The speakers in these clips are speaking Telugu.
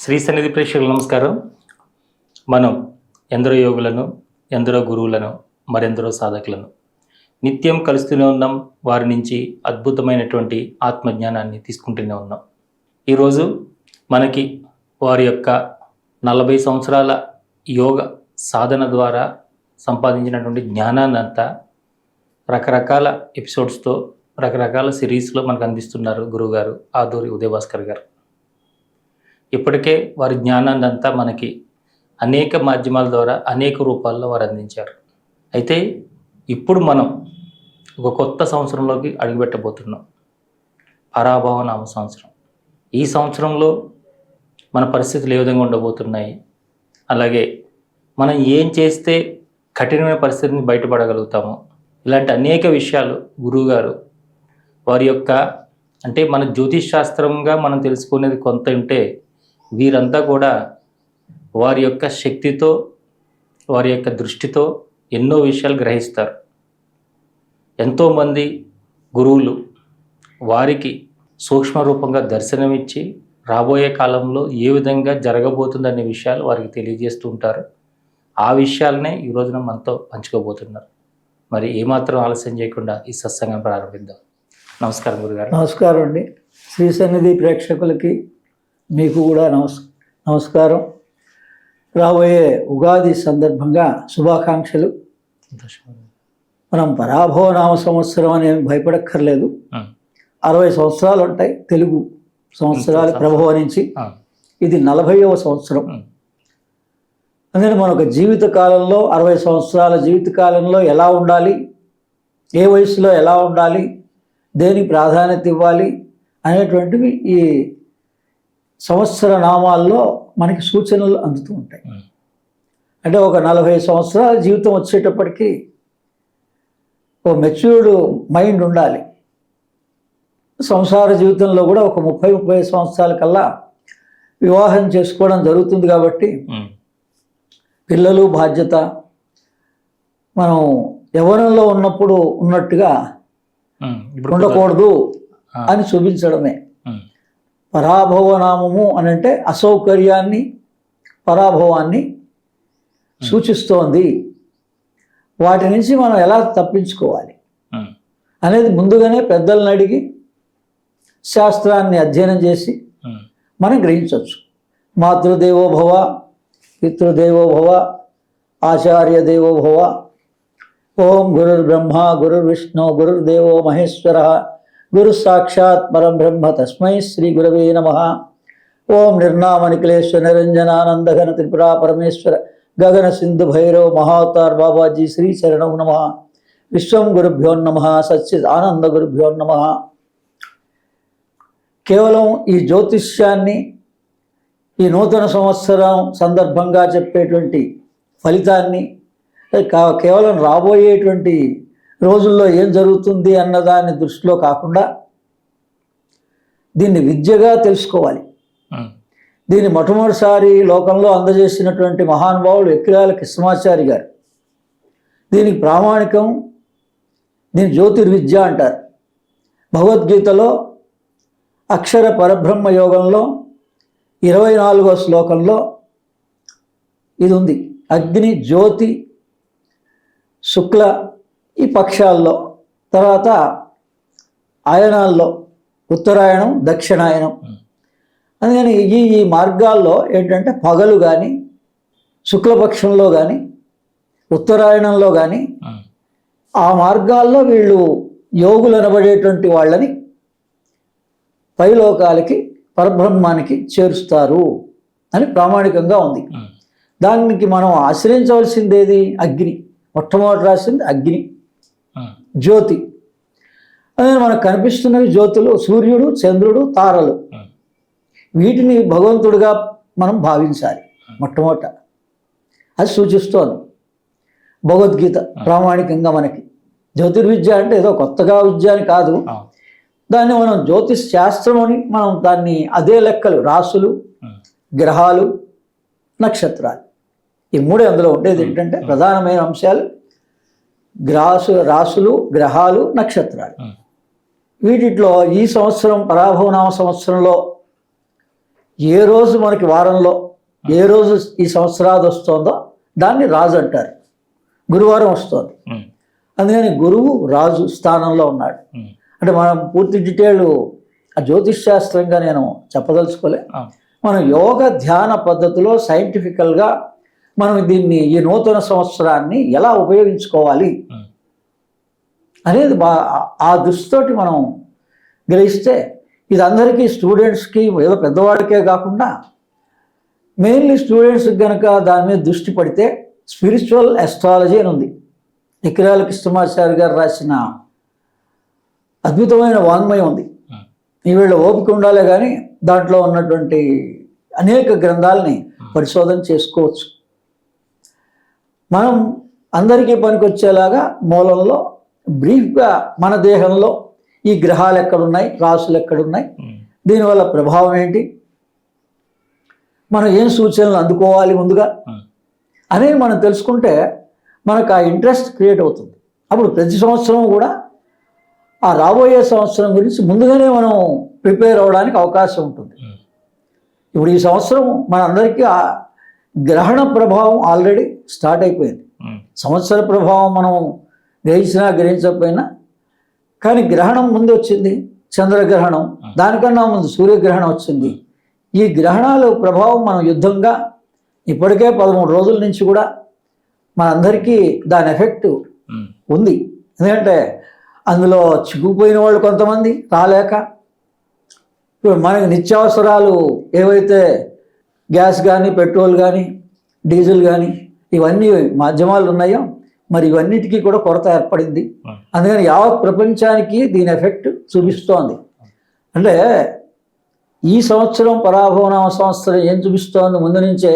శ్రీ సన్నిధి ప్రేక్షకులకు నమస్కారం. మనం ఎందరో యోగులను, ఎందరో గురువులను, మరెందరో సాధకులను నిత్యం కలుస్తూనే ఉన్నాం. వారి నుంచి అద్భుతమైనటువంటి ఆత్మజ్ఞానాన్ని తీసుకుంటూనే ఉన్నాం. ఈరోజు మనకి వారి యొక్క 40 సంవత్సరాల యోగ సాధన ద్వారా సంపాదించినటువంటి జ్ఞానాన్ని అంతా రకరకాల ఎపిసోడ్స్తో, రకరకాల సిరీస్లో మనకు అందిస్తున్నారు గురువుగారు ఆదూరి ఉదయభాస్కర్ గారు. ఇప్పటికే వారి జ్ఞానాన్ని అంతా మనకి అనేక మాధ్యమాల ద్వారా అనేక రూపాల్లో వారు అందించారు. అయితే ఇప్పుడు మనం ఒక కొత్త సంవత్సరంలోకి అడుగుపెట్టబోతున్నాం. పరాభవ నామ సంవత్సరం. ఈ సంవత్సరంలో మన పరిస్థితులు ఏ విధంగా ఉండబోతున్నాయి, అలాగే మనం ఏం చేస్తే కఠినమైన పరిస్థితిని బయటపడగలుగుతాము, ఇలాంటి అనేక విషయాలు గురువుగారు వారి యొక్క అంటే మన జ్యోతిష్ శాస్త్రంగా మనం తెలుసుకునేది కొంత ఉంటే, వీరంతా కూడా వారి యొక్క శక్తితో, వారి యొక్క దృష్టితో ఎన్నో విషయాలు గ్రహిస్తారు. ఎంతోమంది గురువులు వారికి సూక్ష్మ రూపంగా దర్శనమిచ్చి రాబోయే కాలంలో ఏ విధంగా జరగబోతుందనే విషయాలు వారికి తెలియజేస్తూ ఉంటారు. ఆ విషయాలనే ఈ రోజున మనతో పంచుకోబోతున్నారు. మరి ఏమాత్రం ఆలస్యం చేయకుండా ఈ సత్సంగం ప్రారంభిద్దాం. నమస్కారం గురుగారు. నమస్కారం అండి. శ్రీ సన్నిధి ప్రేక్షకులకి మీకు కూడా నమస్కారం. రాబోయే ఉగాది సందర్భంగా శుభాకాంక్షలు. మనం పరాభవ నామ సంవత్సరం అనేది భయపడక్కర్లేదు. 60 సంవత్సరాలు ఉంటాయి తెలుగు సంవత్సరాలు ప్రభావం నుంచి. ఇది 40వ సంవత్సరం. అందుకని మన ఒక జీవిత కాలంలో 60 సంవత్సరాల జీవిత కాలంలో ఎలా ఉండాలి, ఏ వయసులో ఎలా ఉండాలి, దేనికి ప్రాధాన్యత ఇవ్వాలి అనేటువంటివి ఈ సంవత్సర నామాల్లో మనకి సూచనలు అందుతూ ఉంటాయి. అంటే ఒక 40 సంవత్సరాల జీవితం వచ్చేటప్పటికి ఒక మెచ్యూర్డ్ మైండ్ ఉండాలి. సంసార జీవితంలో కూడా ఒక 30-35 సంవత్సరాల కల్లా వివాహం చేసుకోవడం జరుగుతుంది. కాబట్టి పిల్లలు బాధ్యత మనం యవ్వనంలో ఉన్నప్పుడు ఉన్నట్టుగా ఉండకూడదు అని చూపించడమే. పరాభవనామము అని అంటే అసౌకర్యాన్ని, పరాభవాన్ని సూచిస్తోంది. వాటి నుంచి మనం ఎలా తప్పించుకోవాలి అనేది ముందుగానే పెద్దలను అడిగి శాస్త్రాన్ని అధ్యయనం చేసి మనం గ్రహించవచ్చు. మాతృదేవో భవ, పితృదేవో భవ, ఆచార్య దేవో భవ. ఓం గురుర్బ్రహ్మ గురుర్విష్ణు గురుర్దేవో మహేశ్వర గురు సాక్షాత్ పరం బ్రహ్మ తస్మై శ్రీ గురవే నమః. ఓం నిర్నామ నిఖిలేశ్వర నిరంజనానందఘన త్రిపురా పరమేశ్వర గగన సింధు భైరవ మహావతార్ బాబాజీ శ్రీ చరణం నమః. విశ్వం గురుభ్యో నమః. సచ్చిద్ ఆనంద గురుభ్యో నమః. కేవలం ఈ జ్యోతిష్యాన్ని ఈ నూతన సంవత్సరం సందర్భంగా చెప్పేటువంటి ఫలితాన్ని కేవలం రాబోయేటువంటి రోజుల్లో ఏం జరుగుతుంది అన్నదాన్ని దృష్టిలో కాకుండా దీన్ని విద్యగా తెలుసుకోవాలి. దీన్ని మొట్టమొదటిసారి లోకంలో అందజేసినటువంటి మహానుభావుడు ఎక్కిరాల కృష్ణమాచారి గారు. దీనికి ప్రామాణికం, దీని జ్యోతిర్విద్య అంటారు. భగవద్గీతలో అక్షర పరబ్రహ్మ యోగంలో 24వ శ్లోకంలో ఇది ఉంది. అగ్ని, జ్యోతి, శుక్ల ఈ పక్షాల్లో, తర్వాత ఆయనాల్లో ఉత్తరాయణం, దక్షిణాయనం. అందుకని ఈ మార్గాల్లో ఏంటంటే పగలు కానీ, శుక్లపక్షంలో కానీ, ఉత్తరాయణంలో కానీ ఆ మార్గాల్లో వీళ్ళు యోగులు అనబడేటువంటి వాళ్ళని పైలోకాలకి, పరబ్రహ్మానికి చేరుస్తారు అని ప్రామాణికంగా ఉంది. దానికి మనం ఆశ్రయించవలసిందేది అగ్ని. మొట్టమొదటి రాసింది అగ్ని, జ్యోతి. అదే మనకు కనిపిస్తున్నవి జ్యోతులు, సూర్యుడు, చంద్రుడు, తారలు. వీటిని భగవంతుడిగా మనం భావించాలి మొట్టమొదట. అది సూచిస్తోంది భగవద్గీత ప్రామాణికంగా మనకి. జ్యోతిర్విద్య అంటే ఏదో కొత్తగా విద్య అని కాదు. దాన్ని మనం జ్యోతిష్ శాస్త్రం అని మనం దాన్ని అదే లెక్కలు, రాసులు, గ్రహాలు, నక్షత్రాలు, ఈ మూడే అందులో ఉండేది. ఏంటంటే ప్రధానమైన అంశాలు రాసులు, గ్రహాలు, నక్షత్రాలు. వీటిలో ఈ సంవత్సరం పరాభవనామ సంవత్సరంలో ఏ రోజు మనకి వారంలో ఏ రోజు ఈ సంవత్సరాది వస్తుందో దాన్ని రాజు అంటారు. గురువారం వస్తుంది, అందుకని గురువు రాజు స్థానంలో ఉన్నాడు. అంటే మనం పూర్తి డీటెయిల్ ఆ జ్యోతిష్ శాస్త్రంగా నేను చెప్పదలుచుకోలే. మనం యోగ ధ్యాన పద్ధతిలో సైంటిఫికల్గా మనం దీన్ని ఈ నూతన సంవత్సరాన్ని ఎలా ఉపయోగించుకోవాలి అనేది ఆ దృష్టితోటి మనం గ్రహిస్తే ఇది అందరికీ స్టూడెంట్స్కి ఏదో పెద్దవాడికే కాకుండా మెయిన్లీ స్టూడెంట్స్కి కనుక దాని మీద దృష్టి పడితే స్పిరిచువల్ అస్ట్రాలజీ అని ఉంది. ఎకిరాల కృష్ణమాచారి గారు రాసిన అద్భుతమైన వాంగ్మయం ఉంది. ఈ వీళ్ళ ఓపిక ఉండాలే కానీ దాంట్లో ఉన్నటువంటి అనేక గ్రంథాలని పరిశోధన చేసుకోవచ్చు. మనం అందరికీ పనికొచ్చేలాగా మూలంలో బ్రీఫ్గా మన దేహంలో ఈ గ్రహాలు ఎక్కడున్నాయి, రాసులు ఎక్కడున్నాయి, దీనివల్ల ప్రభావం ఏంటి, మనం ఏం సూచనలు అందుకోవాలి ముందుగా అనేది మనం తెలుసుకుంటే మనకు ఆ ఇంట్రెస్ట్ క్రియేట్ అవుతుంది. అప్పుడు ప్రతి సంవత్సరం కూడా ఆ రాబోయే సంవత్సరం గురించి ముందుగానే మనం ప్రిపేర్ అవ్వడానికి అవకాశం ఉంటుంది. ఇప్పుడు ఈ సంవత్సరం మనందరికీ ఆ గ్రహణ ప్రభావం ఆల్రెడీ స్టార్ట్ అయిపోయింది. సంవత్సర ప్రభావం మనం గ్రహించినా గ్రహించకపోయినా కానీ గ్రహణం ముందు వచ్చింది, చంద్రగ్రహణం, దానికన్నా ముందు సూర్యగ్రహణం వచ్చింది. ఈ గ్రహణాల ప్రభావం మనం యుద్ధంగా ఇప్పటికే 13 రోజుల నుంచి కూడా మనందరికీ దాని ఎఫెక్ట్ ఉంది. ఎందుకంటే అందులో చిక్కుపోయిన వాళ్ళు కొంతమంది రాలేక, ఇప్పుడు మనకి నిత్యావసరాలు ఏవైతే గ్యాస్ కానీ పెట్రోల్ కానీ డీజిల్ కానీ ఇవన్నీ మాధ్యమాలు ఉన్నాయో మరి ఇవన్నిటికీ కూడా కొరత ఏర్పడింది. అందుకని యావత్ ప్రపంచానికి దీని ఎఫెక్ట్ చూపిస్తోంది. అంటే ఈ సంవత్సరం పరాభవనామ సంవత్సరం ఏం చూపిస్తోంది ముందు నుంచే,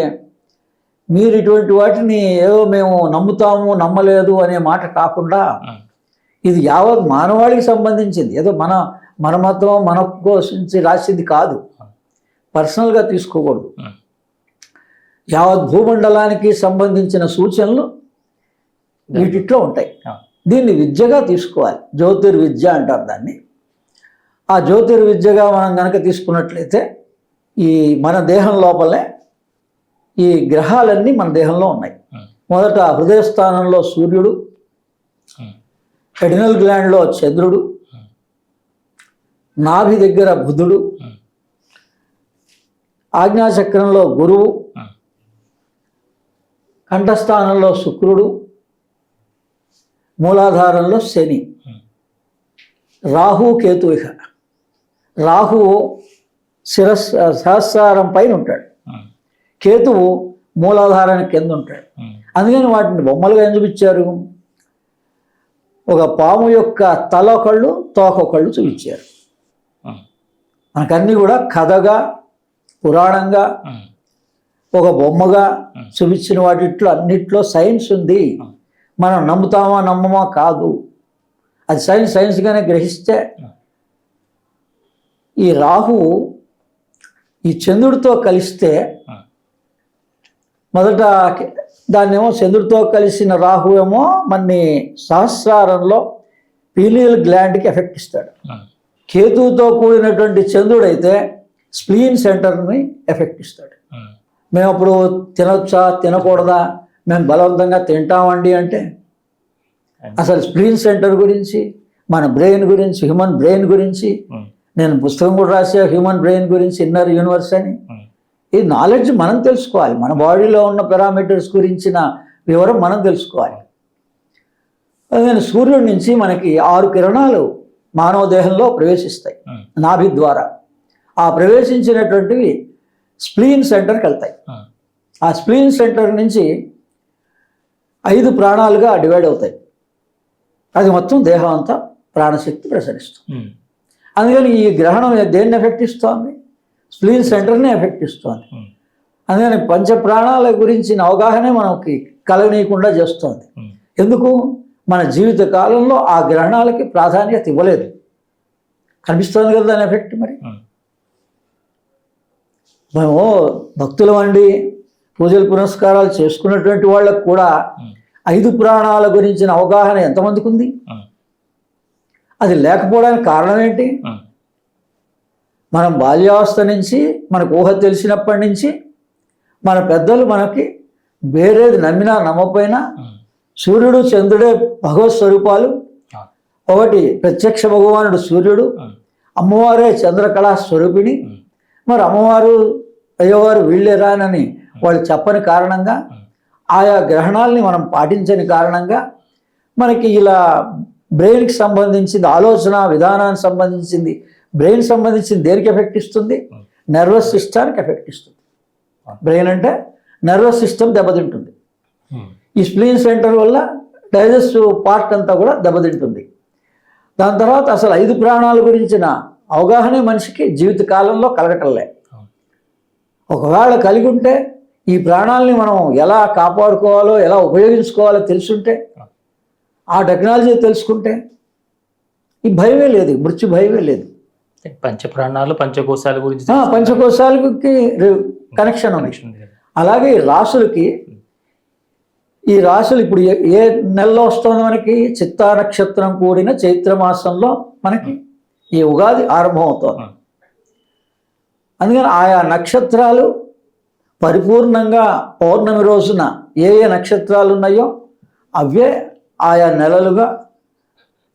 మీరు ఇటువంటి వాటిని ఏదో మేము నమ్ముతాము నమ్మలేదు అనే మాట కాకుండా ఇది యావత్ మానవాళికి సంబంధించింది. ఏదో మన మతం మన కోసం రాసింది కాదు, పర్సనల్గా తీసుకోకూడదు. యావత్ భూమండలానికి సంబంధించిన సూచనలు వీటిలో ఉంటాయి. దీన్ని విద్యగా తీసుకోవాలి. జ్యోతిర్విద్య అంటారు దాన్ని. ఆ జ్యోతిర్విద్యగా మనం కనుక తీసుకున్నట్లయితే ఈ మన దేహం లోపలే ఈ గ్రహాలన్నీ మన దేహంలో ఉన్నాయి. మొదట హృదయ స్థానంలో సూర్యుడు, ఎడినల్ గ్లాండ్లో చంద్రుడు, నాభి దగ్గర బుధుడు, ఆజ్ఞాచక్రంలో గురువు, కంఠస్థానంలో శుక్రుడు, మూలాధారంలో శని, రాహు కేతు. ఇక రాహువు సహస్రారం పైన ఉంటాడు, కేతువు మూలాధారానికి కింద ఉంటాడు. అందుకని వాటిని బొమ్మలుగా ఏం చూపించారు, ఒక పాము యొక్క తల ఒకళ్ళు తోక ఒకళ్ళు చూపించారు. మనకన్నీ కూడా కథగా పురాణంగా ఒక బొమ్మగా చూపించిన వాటిట్లో అన్నిట్లో సైన్స్ ఉంది. మనం నమ్ముతామా నమ్మమా కాదు, అది సైన్స్గానే గ్రహిస్తే ఈ రాహువు ఈ చంద్రుడితో కలిస్తే మొదట దాన్నేమో చంద్రుడితో కలిసిన రాహు ఏమో మన సహస్రారంలో పీనియల్ గ్లాండ్కి ఎఫెక్ట్ ఇస్తాడు. కేతువుతో కూడినటువంటి చంద్రుడు అయితే స్ప్లీన్ సెంటర్ని ఎఫెక్ట్ ఇస్తాడు. మేము అప్పుడు తినొచ్చా తినకూడదా, మేము బలవంతంగా తింటామండి అంటే అసలు స్ప్లీన్ సెంటర్ గురించి, మన బ్రెయిన్ గురించి, హ్యూమన్ బ్రెయిన్ గురించి నేను పుస్తకం కూడా రాసే హ్యూమన్ బ్రెయిన్ గురించి, ఇన్నర్ యూనివర్స్ అని. ఈ నాలెడ్జ్ మనం తెలుసుకోవాలి. మన బాడీలో ఉన్న పారామీటర్స్ గురించిన వివరం మనం తెలుసుకోవాలి. అందుకని సూర్యుడి నుంచి మనకి 6 కిరణాలు మానవ దేహంలో ప్రవేశిస్తాయి నాభి ద్వారా. ఆ ప్రవేశించినటువంటివి స్ప్లీన్ సెంటర్కి వెళ్తాయి. ఆ స్ప్లీన్ సెంటర్ నుంచి 5 ప్రాణాలుగా డివైడ్ అవుతాయి. అది మొత్తం దేహం అంతా ప్రాణశక్తి ప్రసరిస్తుంది. అందుకని ఈ గ్రహణం దేన్ని ఎఫెక్ట్ ఇస్తోంది, స్ప్లీన్ సెంటర్ని ఎఫెక్ట్ ఇస్తోంది. అందుకని పంచ ప్రాణాల గురించిన అవగాహనే మనకి కలగనీయకుండా చేస్తోంది. ఎందుకు, మన జీవిత కాలంలో ఆ గ్రహణాలకి ప్రాధాన్యత ఇవ్వలేదు. కనిపిస్తుంది కదా దాని ఎఫెక్ట్. మరి మేము భక్తులం అండి, పూజలు పునస్కారాలు చేసుకున్నటువంటి వాళ్ళకు కూడా 5 ప్రాణాల గురించిన అవగాహన ఎంతమందికి ఉంది? అది లేకపోవడానికి కారణం ఏంటి? మనం బాల్యావస్థ నుంచి మనకు ఊహ తెలిసినప్పటి నుంచి మన పెద్దలు మనకి వేరేది నమ్మినా నమ్మపోయినా సూర్యుడు చంద్రుడే భగవత్ స్వరూపాలు. ఒకటి ప్రత్యక్ష భగవానుడు సూర్యుడు, అమ్మవారే చంద్రకళా స్వరూపిణి. మరి అమ్మవారు అయ్యవారు వీళ్ళేరానని వాళ్ళు చెప్పని కారణంగా, ఆయా గ్రహణాలని మనం పాటించని కారణంగా మనకి ఇలా బ్రెయిన్కి సంబంధించింది, ఆలోచన విధానానికి సంబంధించింది, బ్రెయిన్ సంబంధించింది దేనికి ఎఫెక్ట్ ఇస్తుంది? నర్వస్ సిస్టానికి ఎఫెక్ట్ ఇస్తుంది. బ్రెయిన్ అంటే నర్వస్ సిస్టమ్ దెబ్బతింటుంది. ఈ స్ప్లీన్ సెంటర్ వల్ల డైజెస్టివ్ పార్ట్ అంతా కూడా దెబ్బతింటుంది. దాని తర్వాత అసలు 5 ప్రాణాల గురించిన అవగాహనే మనిషికి జీవిత కాలంలో కలగటంలే. ఒకవేళ కలిగి ఉంటే ఈ ప్రాణాలని మనం ఎలా కాపాడుకోవాలో, ఎలా ఉపయోగించుకోవాలో తెలుసుంటే, ఆ టెక్నాలజీ తెలుసుకుంటే ఈ భయమే లేదు, మృత్యు భయమే లేదు. పంచప్రాణాలు పంచకోశాల గురించి పంచకోశాలకి కనెక్షన్ ఉంది. అలాగే ఈ రాశులు ఇప్పుడు ఏ నెలలో వస్తుంది మనకి? చిత్తా నక్షత్రం కూడిన చైత్రమాసంలో మనకి ఈ ఉగాది ఆరంభం అవుతుంది. అందుకని ఆయా నక్షత్రాలు పరిపూర్ణంగా పౌర్ణమి రోజున ఏ నక్షత్రాలు ఉన్నాయో అవే ఆయా నెలలుగా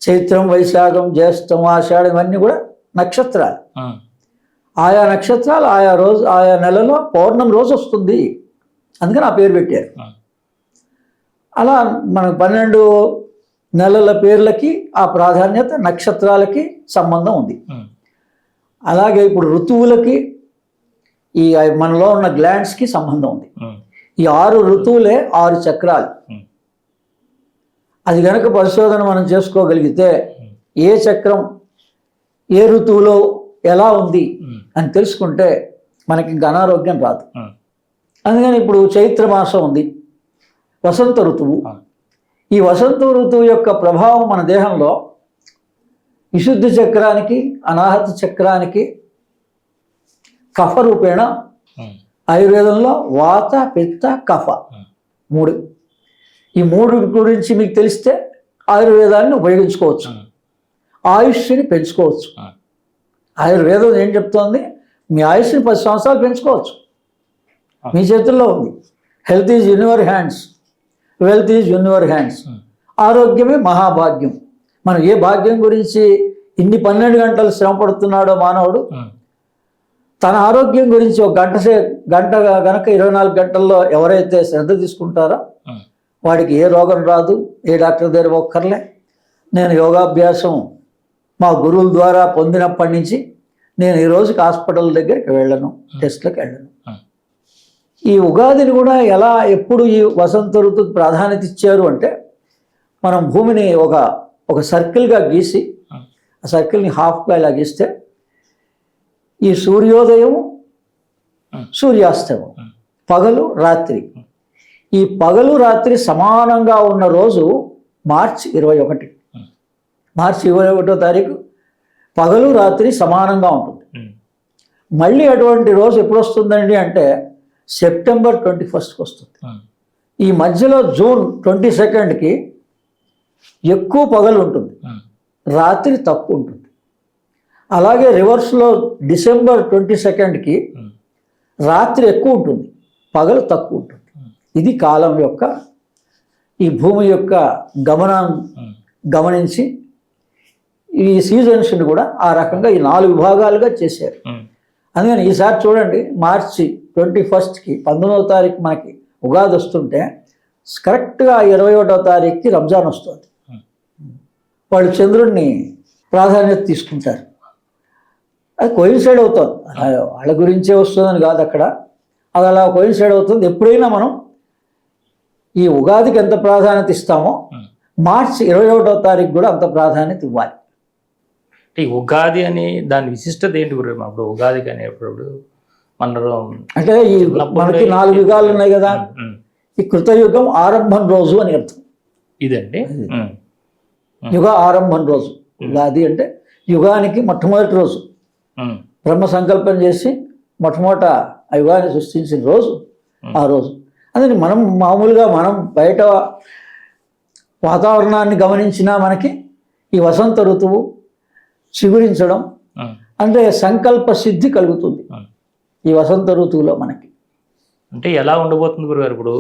చైత్రం, వైశాఖం, జ్యేష్టం, ఆషాఢం ఇవన్నీ కూడా నక్షత్రాలు. ఆయా నక్షత్రాలు ఆయా నెలలో పౌర్ణమి రోజు వస్తుంది, అందుకని ఆ పేరు పెట్టారు. అలా మనకు 12 నెలల పేర్లకి ఆ ప్రాధాన్యత, నక్షత్రాలకి సంబంధం ఉంది. అలాగే ఇప్పుడు ఋతువులకి ఈ మనలో ఉన్న గ్లాండ్స్కి సంబంధం ఉంది. ఈ 6 ఋతువులే 6 చక్రాలు. అది కనుక పరిశోధన మనం చేసుకోగలిగితే ఏ చక్రం ఏ ఋతువులో ఎలా ఉంది అని తెలుసుకుంటే మనకి ఇంకా అనారోగ్యం రాదు. అందుకని ఇప్పుడు చైత్ర మాసం ఉంది, వసంత ఋతువు. ఈ వసంత ఋతువు యొక్క ప్రభావం మన దేహంలో విశుద్ధ చక్రానికి, అనాహత చక్రానికి కఫ రూపేణ, ఆయుర్వేదంలో వాత, పిత్త, కఫ 3. ఈ 3 గురించి మీకు తెలిస్తే ఆయుర్వేదాన్ని ఉపయోగించుకోవచ్చు, ఆయుష్ని పెంచుకోవచ్చు. ఆయుర్వేదం ఏం చెప్తోంది? మీ ఆయుష్ని 10 సంవత్సరాలు పెంచుకోవచ్చు, మీ చేతుల్లో ఉంది. Health is in your hands, wealth is in your hands. ఆరోగ్యమే మహాభాగ్యం. మనం ఏ భాగ్యం గురించి ఇన్ని 12 గంటలు శ్రమ పడుతున్నాడో మానవుడు, తన ఆరోగ్యం గురించి ఒక గంట గనక 24 గంటల్లో ఎవరైతే శ్రద్ధ తీసుకుంటారో వాడికి ఏ రోగం రాదు, ఏ డాక్టర్ దగ్గర ఒక్కర్లే. నేను యోగాభ్యాసం మా గురువుల ద్వారా పొందినప్పటి నుంచి నేను ఈ రోజుకి హాస్పిటల్ దగ్గరికి వెళ్ళను, టెస్ట్లకు వెళ్ళను. ఈ ఉగాదిని కూడా ఎలా, ఎప్పుడు ఈ వసంత ఋతువుకి ప్రాధాన్యత ఇచ్చారు అంటే, మనం భూమిని ఒక సర్కిల్గా గీసి ఆ సర్కిల్ని హాఫ్గా ఇలా గీస్తే ఈ సూర్యోదయం, సూర్యాస్తమయం, పగలు, రాత్రి, ఈ పగలు రాత్రి సమానంగా ఉన్న రోజు మార్చి 21. మార్చి 21వ తారీఖు పగలు రాత్రి సమానంగా ఉంటుంది. మళ్ళీ అటువంటి రోజు ఎప్పుడు వస్తుందండి అంటే సెప్టెంబర్ 21కి వస్తుంది. ఈ మధ్యలో జూన్ 22కి ఎక్కువ పగలు ఉంటుంది, రాత్రి తక్కువ ఉంటుంది. అలాగే రివర్స్లో డిసెంబర్ 22కి రాత్రి ఎక్కువ ఉంటుంది, పగలు తక్కువ ఉంటుంది. ఇది కాలం యొక్క, ఈ భూమి యొక్క గమనించి ఈ సీజన్స్ని కూడా ఆ రకంగా ఈ 4 విభాగాలుగా చేశారు. అందుకని ఈసారి చూడండి, మార్చి 21కి 19వ తారీఖు మనకి ఉగాది వస్తుంటే కరెక్ట్గా 21వ తారీఖుకి రంజాన్ వస్తుంది. వాళ్ళు చంద్రుడిని ప్రాధాన్యత తీసుకుంటారు. అది కోయిన్సైడ్ అవుతుంది, వాళ్ళ గురించే వస్తుందని కాదు అక్కడ, అది అలా కోయిన్సైడ్ అవుతుంది. ఎప్పుడైనా మనం ఈ ఉగాదికి ఎంత ప్రాధాన్యత ఇస్తామో మార్చి 21వ తారీఖు కూడా అంత ప్రాధాన్యత ఇవ్వాలి. ఈ ఉగాది అని దాని విశిష్టత ఏంటి గురు? అప్పుడు ఉగాది కానీ ఎప్పుడు అంటే ఈ మనకి 4 యుగాలు ఉన్నాయి కదా, ఈ కృతయుగం ఆరంభం రోజు అని అర్థం. ఇదండి యుగ ఆరంభం రోజు. ఉగాది అంటే యుగానికి మొట్టమొదటి రోజు. బ్రహ్మ సంకల్పం చేసి మొట్టమొదట ఆ యుగాన్ని సృష్టించిన రోజు ఆ రోజు. అందుకని మనం బయట వాతావరణాన్ని గమనించినా మనకి ఈ వసంత ఋతువు చిగురించడం, అంటే సంకల్ప సిద్ధి కలుగుతుంది ఈ వసంత ఋతువులో మనకి. అంటే ఎలా ఉండబోతుంది గురుగారు ఇప్పుడు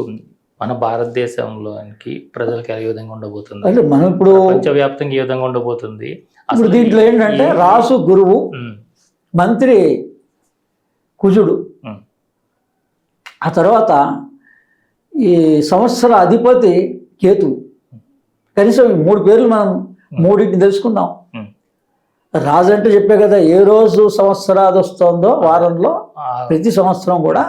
మన భారతదేశంలోనికి ప్రజలకు ఏ విధంగా ఉండబోతుంది, అంటే మనం ఇప్పుడు ప్రపంచవ్యాప్తంగా ఏ విధంగా ఉండబోతుంది? ఇప్పుడు దీంట్లో ఏంటంటే రాసు గురువు, మంత్రి కుజుడు, ఆ తర్వాత ఈ సంవత్సర అధిపతి కేతువు. కనీసం ఈ 3 పేర్లు మనం 3 తెలుసుకుందాం. రాజు అంటే చెప్పే కదా, ఏ రోజు సంవత్సరాది వస్తుందో వారంలో ప్రతి సంవత్సరం కూడా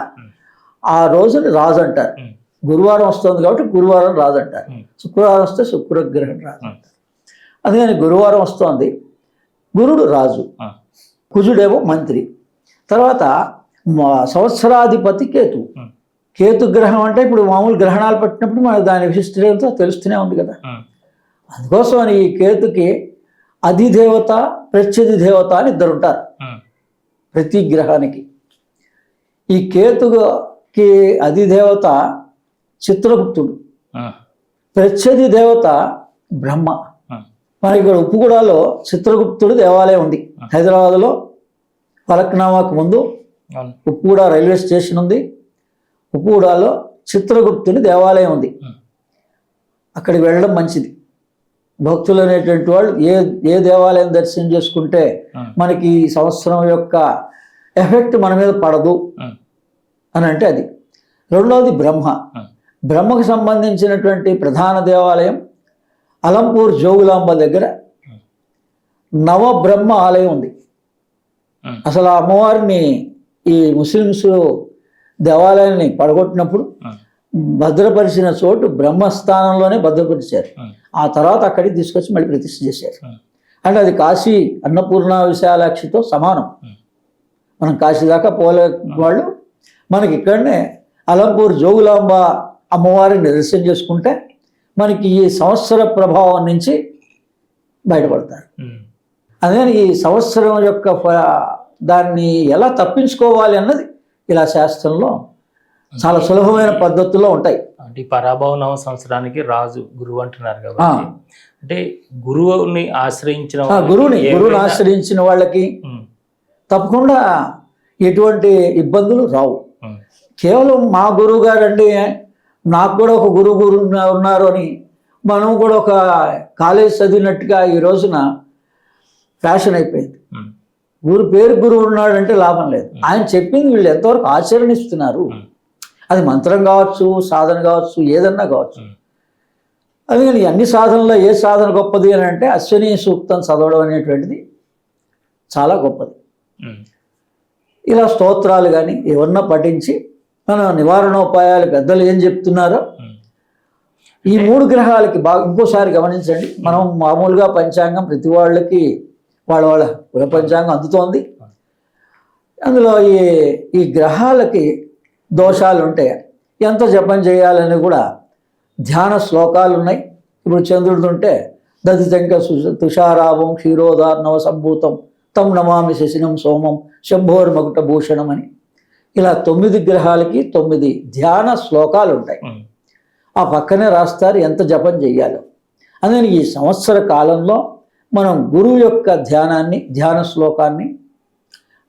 ఆ రోజుని రాజు అంటారు. గురువారం వస్తుంది కాబట్టి గురువారం రాజు అంటారు, శుక్రవారం వస్తే శుక్రగ్రహం రాజు అంటారు. అందుకని గురువారం వస్తుంది, గురుడు రాజు, కుజుడేమో మంత్రి. తర్వాత సంవత్సరాధిపతి కేతు. కేతు గ్రహం అంటే ఇప్పుడు మామూలు గ్రహణాలు పట్టినప్పుడు మనకు దాని విశిష్టత తెలుస్తూనే ఉంది కదా. అందుకోసం ఈ కేతుకి అధిదేవత, ప్రత్యధి దేవత అని 2 ఉంటారు ప్రతి గ్రహానికి. ఈ కేతుకి అధిదేవత చిత్రగుప్తుడు, ప్రత్యధి దేవత బ్రహ్మ. మనకి ఇక్కడ ఉప్పుగూడలో చిత్రగుప్తుడు దేవాలయం ఉంది. హైదరాబాద్లో ఫలక్నామాకు ముందు ఉప్పుగూడ రైల్వే స్టేషన్ ఉంది. ఉప్పుగూడలో చిత్రగుప్తుని దేవాలయం ఉంది. అక్కడికి వెళ్ళడం మంచిది. భక్తులు అనేటువంటి వాళ్ళు ఏ దేవాలయం దర్శనం చేసుకుంటే మనకి ఈ సంవత్సరం యొక్క ఎఫెక్ట్ మన మీద పడదు అని అంటే అది. రెండవది బ్రహ్మ. బ్రహ్మకు సంబంధించినటువంటి ప్రధాన దేవాలయం అలంపూర్ జోగులాంబ దగ్గర నవబ్రహ్మ ఆలయం ఉంది. అసలు ఆ అమ్మవారిని ఈ ముస్లిమ్స్ దేవాలయాన్ని పడగొట్టినప్పుడు భద్రపరిచిన చోటు బ్రహ్మస్థానంలోనే భద్రపరిచారు. ఆ తర్వాత అక్కడికి తీసుకొచ్చి మళ్ళీ ప్రతిష్ఠ చేశారు. అంటే అది కాశీ అన్నపూర్ణ విశాలాక్షితో సమానం. మనం కాశీ దాకా పోలే వాళ్ళు మనకి ఇక్కడనే అలంపూర్ జోగులాంబ అమ్మవారిని దర్శనం చేసుకుంటే మనకి ఈ సంవత్సర ప్రభావం నుంచి బయటపడతారు. అందుకని ఈ సంవత్సరం యొక్క దాన్ని ఎలా తప్పించుకోవాలి అన్నది ఇలా శాస్త్రంలో చాలా సులభమైన పద్ధతుల్లో ఉంటాయి. అంటే పరాభవ నవ సంవత్సరానికి రాజు గురువు అంటున్నారు కాబట్టి, అంటే గురువుని ఆశ్రయించిన గురువుని ఆశ్రయించిన వాళ్ళకి తప్పకుండా ఎటువంటి ఇబ్బందులు రావు. కేవలం మా గురువు గారు అండి, నాకు కూడా ఒక గురువు ఉన్నారు అని మనం కూడా ఒక కాలేజ్ చదివినట్టుగా ఈ రోజున ఫ్యాషన్ అయిపోయింది. గురువు ఉన్నాడంటే లాభం లేదు. ఆయన చెప్పింది వీళ్ళు ఎంతవరకు ఆచరణిస్తున్నారు, అది మంత్రం కావచ్చు, సాధన కావచ్చు, ఏదన్నా కావచ్చు. అందుకని అన్ని సాధనలో ఏ సాధన గొప్పది అని అంటే అశ్విని సూక్తం చదవడం అనేటువంటిది చాలా గొప్పది. ఇలా స్తోత్రాలు కానీ ఏమన్నా పఠించి మన నివారణోపాయాలు పెద్దలు ఏం చెప్తున్నారో ఈ 3 గ్రహాలకి బాగా ఇంకోసారి గమనించండి. మనం మామూలుగా పంచాంగం ప్రతి వాళ్ళకి వాళ్ళ కుల పంచాంగం అందుతోంది. అందులో ఈ గ్రహాలకి దోషాలు ఉంటాయి, ఎంత జపం చేయాలని కూడా ధ్యాన శ్లోకాలు ఉన్నాయి. ఇప్పుడు చంద్రుడు ఉంటే దధితంక తుషారావం క్షీరోదార్ణవ సంభూతం తం నమామి శశినం సోమం శంభోర్మకుట భూషణం అని ఇలా 9 గ్రహాలకి 9 ధ్యాన శ్లోకాలు ఉంటాయి. ఆ పక్కనే రాస్తారు ఎంత జపం చెయ్యాలో. అందుకని ఈ సంవత్సర కాలంలో మనం గురువు యొక్క ధ్యాన శ్లోకాన్ని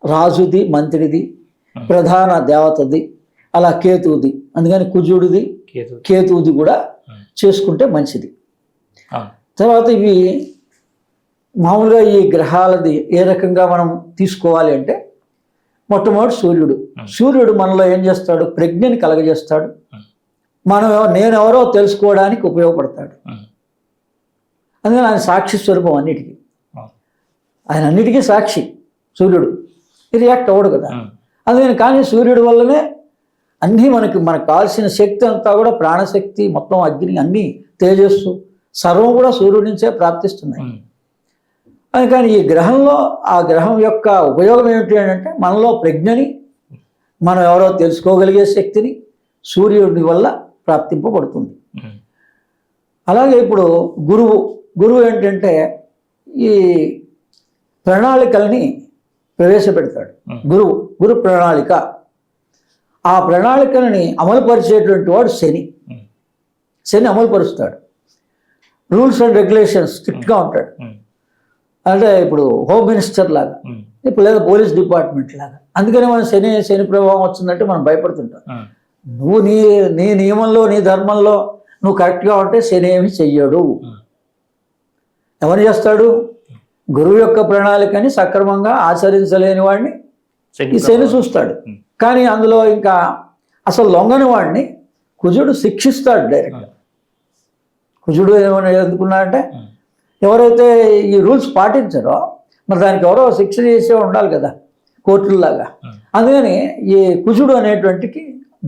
రాజుది, మంత్రిది, ప్రధాన దేవతది, అలా కేతువుది, అందుకని కుజుడిది కేతువుది కూడా చేసుకుంటే మంచిది. తర్వాత ఇవి మామూలుగా ఈ గ్రహాలది ఏ రకంగా మనం తీసుకోవాలి అంటే మొట్టమొదటి సూర్యుడు మనలో ఏం చేస్తాడు, ప్రజ్ఞని కలగజేస్తాడు. నేనెవరో తెలుసుకోవడానికి ఉపయోగపడతాడు. అందుకని ఆయన సాక్షి స్వరూపం అన్నిటికీ, ఆయన అన్నిటికీ సాక్షి. సూర్యుడు రియాక్ట్ అవ్వడు కదా. అందుకని కానీ సూర్యుడి వల్లనే అన్నీ మనకు కావాల్సిన శక్తి అంతా కూడా ప్రాణశక్తి, మొత్తం అగ్ని, అన్నీ తేజస్సు సర్వం కూడా సూర్యుడి నుంచే ప్రాప్తిస్తున్నాయి. అందుకని ఈ గ్రహంలో ఆ గ్రహం యొక్క ఉపయోగం ఏమిటి అంటే మనలో ప్రజ్ఞని, మనం ఎవరో తెలుసుకోగలిగే శక్తిని సూర్యుడి వల్ల ప్రాప్తింపబడుతుంది. అలాగే ఇప్పుడు గురువు ఏంటంటే ఈ ప్రణాళికల్ని ప్రవేశపెడతాడు. గురు ప్రణాళిక, ఆ ప్రణాళికలని అమలుపరిచేటువంటి వాడు శని అమలుపరుస్తాడు. రూల్స్ అండ్ రెగ్యులేషన్స్ స్ట్రిక్ట్గా ఉంటాడు. అంటే ఇప్పుడు హోమ్ మినిస్టర్ లాగా, ఇప్పుడు లేదా పోలీస్ డిపార్ట్మెంట్ లాగా. అందుకని మనం శని ప్రభావం వచ్చిందంటే మనం భయపడుతుంటాం. నువ్వు నీ నియమంలో నీ ధర్మంలో నువ్వు కరెక్ట్గా ఉంటే శని ఏమి చెయ్యడు. ఎవరు చేస్తాడు? గురువు యొక్క ప్రణాళికని సక్రమంగా ఆచరించలేని వాడిని ఈ శని చూస్తాడు. కానీ అందులో ఇంకా అసలు లొంగని వాడిని కుజుడు శిక్షిస్తాడు డైరెక్ట్. కుజుడు ఏమైనా ఎందుకున్నాడంటే ఎవరైతే ఈ రూల్స్ పాటించారో మరి దానికి ఎవరో శిక్ష చేసే ఉండాలి కదా, కోర్టుల్లాగా. అందుకని ఈ కుజుడు అనేటువంటికి